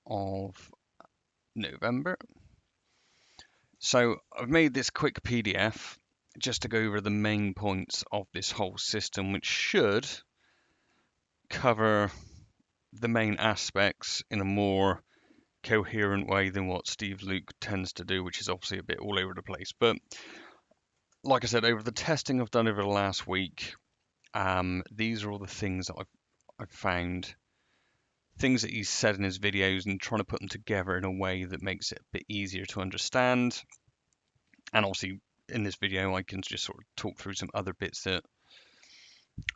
of November. So I've made this quick PDF just to go over the main points of this whole system, which should cover the main aspects in a more coherent way than what Steve Luke tends to do, which is obviously a bit all over the place. But like I said, over the testing I've done over the last week, these are all the things that I've found, things that he's said in his videos, and trying to put them together in a way that makes it a bit easier to understand. And obviously in this video I can just sort of talk through some other bits that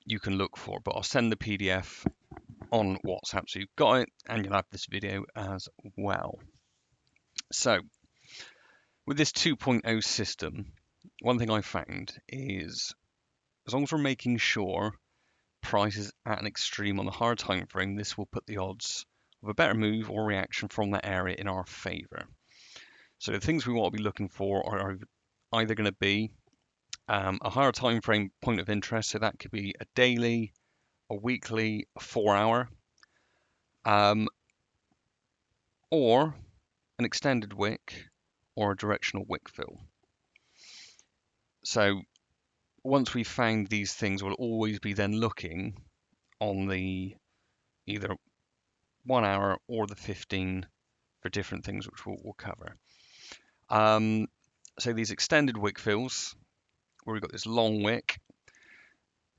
you can look for, but I'll send the PDF on WhatsApp so you've got it, and you'll have this video as well. So with this 2.0 system, one thing I found is as long as we're making sure price is at an extreme on the hard time frame, this will put the odds of a better move or reaction from that area in our favor. So the things we want to be looking for are either going to be a higher time frame point of interest, so that could be a daily, a weekly, a 4-hour, or an extended wick or a directional wick fill. So once we've found these things, we'll always be then looking on the either 1 hour or the 15 for different things, which we'll cover. So these extended wick fills, where we've got this long wick,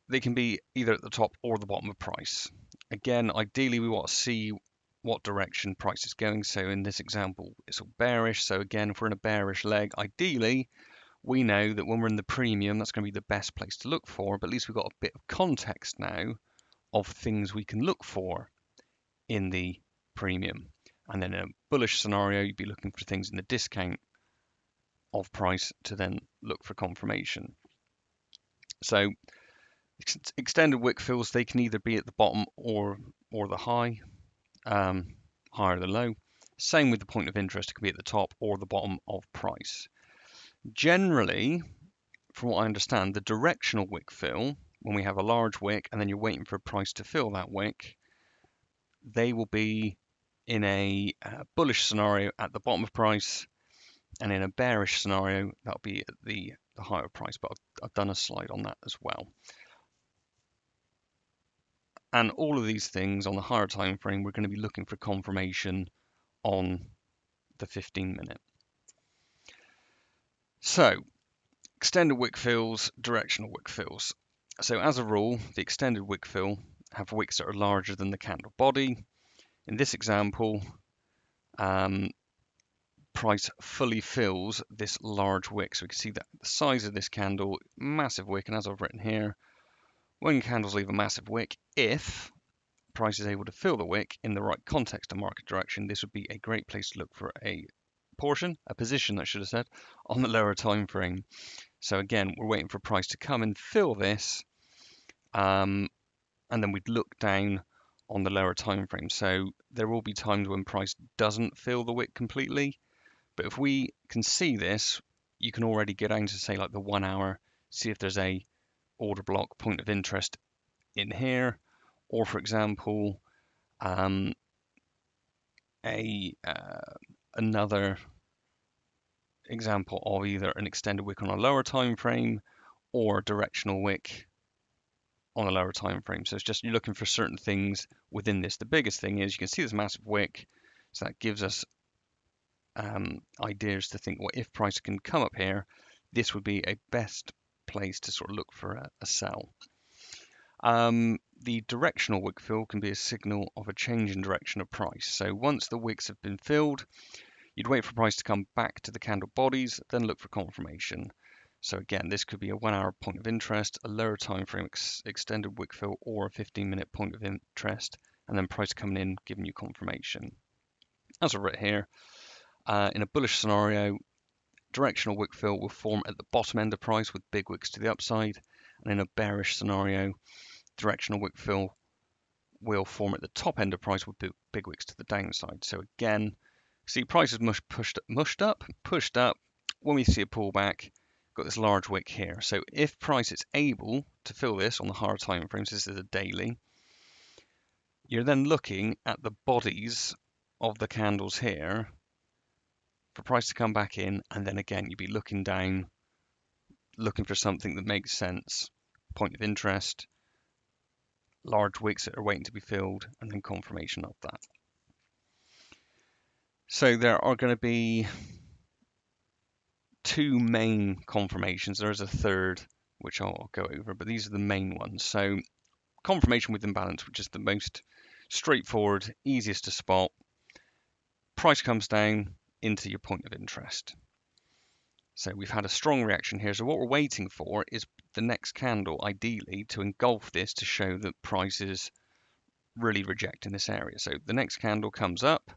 they can be either at the top or the bottom of price. Again, ideally we want to see what direction price is going. So in this example, it's all bearish. So again, if we're in a bearish leg, ideally we know that when we're in the premium, that's going to be the best place to look for, but at least we've got a bit of context now of things we can look for in the premium. And then in a bullish scenario, you'd be looking for things in the discount of price to then look for confirmation. So extended wick fills, they can either be at the bottom or the high, higher than low. Same with the point of interest, it can be at the top or the bottom of price. Generally, from what I understand, the directional wick fill, when we have a large wick and then you're waiting for a price to fill that wick, they will be in a bullish scenario at the bottom of price, and in a bearish scenario, that'll be at the higher price, but I've done a slide on that as well. And all of these things on the higher time frame, we're going to be looking for confirmation on the 15-minute. So extended wick fills, directional wick fills. So as a rule, the extended wick fill have wicks that are larger than the candle body. In this example, price fully fills this large wick. So we can see that the size of this candle, massive wick, and as I've written here, when candles leave a massive wick, if price is able to fill the wick in the right context and market direction, this would be a great place to look for a position, I should have said, on the lower time frame. So again, we're waiting for price to come and fill this, and then we'd look down on the lower time frame. So there will be times when price doesn't fill the wick completely, but if we can see this, you can already get down to say like the 1 hour, see if there's a order block point of interest in here, or for example, another example of either an extended wick on a lower time frame or a directional wick on a lower time frame. So it's just you're looking for certain things within this. The biggest thing is you can see this massive wick, so that gives us ideas to think, well, if price can come up here, this would be a best place to sort of look for a sell. The directional wick fill can be a signal of a change in direction of price. So once the wicks have been filled, you'd wait for price to come back to the candle bodies, then look for confirmation. So again, this could be a 1 hour point of interest, a lower time frame extended wick fill, or a 15-minute point of interest, and then price coming in, giving you confirmation. As I've written here, in a bullish scenario, directional wick fill will form at the bottom end of price with big wicks to the upside, and in a bearish scenario, directional wick fill will form at the top end of price with big wicks to the downside. So again, see price is pushed up. When we see a pullback, got this large wick here. So if price is able to fill this on the higher time frames, this is a daily, you're then looking at the bodies of the candles here for price to come back in, and then again you'd be looking down, looking for something that makes sense, point of interest, large wicks that are waiting to be filled, and then confirmation of that. So there are going to be two main confirmations. There is a third which I'll go over, but these are the main ones. So confirmation with imbalance, which is the most straightforward, easiest to spot. Price comes down into your point of interest. So we've had a strong reaction here. So what we're waiting for is the next candle, ideally, to engulf this to show that price is really rejecting this area. So the next candle comes up.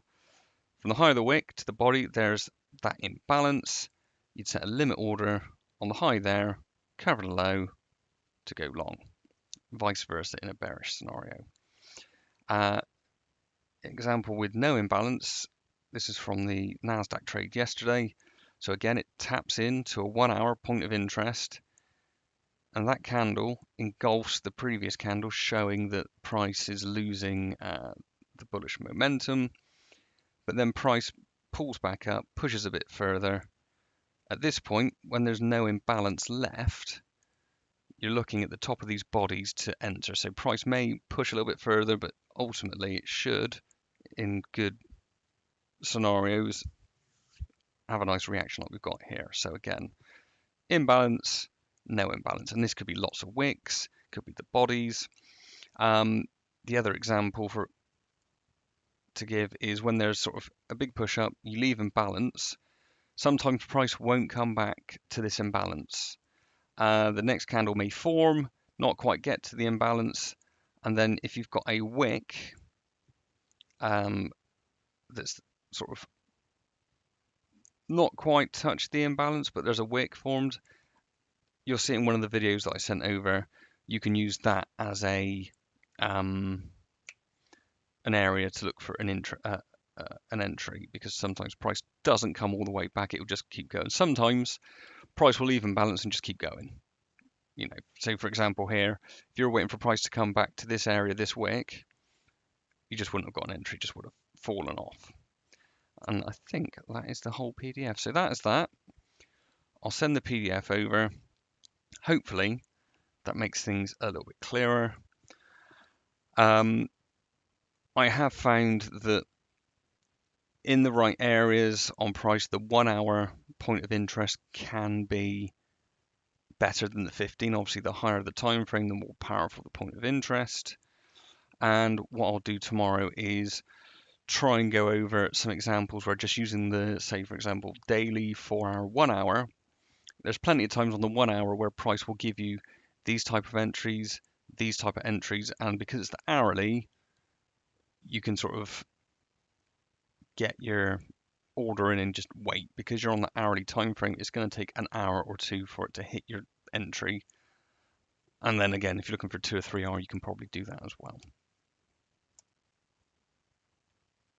From the high of the wick to the body, there's that imbalance. You'd set a limit order on the high there, cover the low to go long. Vice versa in a bearish scenario. Example with no imbalance. This is from the NASDAQ trade yesterday. So again, it taps into a 1 hour point of interest, and that candle engulfs the previous candle, showing that price is losing the bullish momentum. But then price pulls back up, pushes a bit further. At this point, when there's no imbalance left, you're looking at the top of these bodies to enter. So price may push a little bit further, but ultimately it should, in good scenarios, have a nice reaction like we've got here. So again, imbalance, no imbalance. And this could be lots of wicks, could be the bodies. The other example to give is when there's sort of a big push up, you leave imbalance. Sometimes price won't come back to this imbalance. The next candle may form, not quite get to the imbalance. And then if you've got a wick that's sort of not quite touched the imbalance, but there's a wick formed, you'll see in one of the videos that I sent over, you can use that as an area to look for an entry, because sometimes price doesn't come all the way back, it will just keep going. Sometimes price will leave imbalance and just keep going. You know, say for example here, if you're waiting for price to come back to this area, this wick, you just wouldn't have got an entry, just would have fallen off. And I think that is the whole PDF. So that is that. I'll send the PDF over. Hopefully that makes things a little bit clearer. I have found that in the right areas on price, the 1 hour point of interest can be better than the 15. Obviously, the higher the time frame, the more powerful the point of interest. And what I'll do tomorrow is try and go over some examples where just using the, say for example, daily, 4 hour, 1 hour, there's plenty of times on the 1 hour where price will give you these type of entries, these type of entries, and because it's the hourly, you can sort of get your order in and just wait. Because you're on the hourly time frame, it's going to take an hour or two for it to hit your entry. And then again, if you're looking for 2 or 3 hour, you can probably do that as well.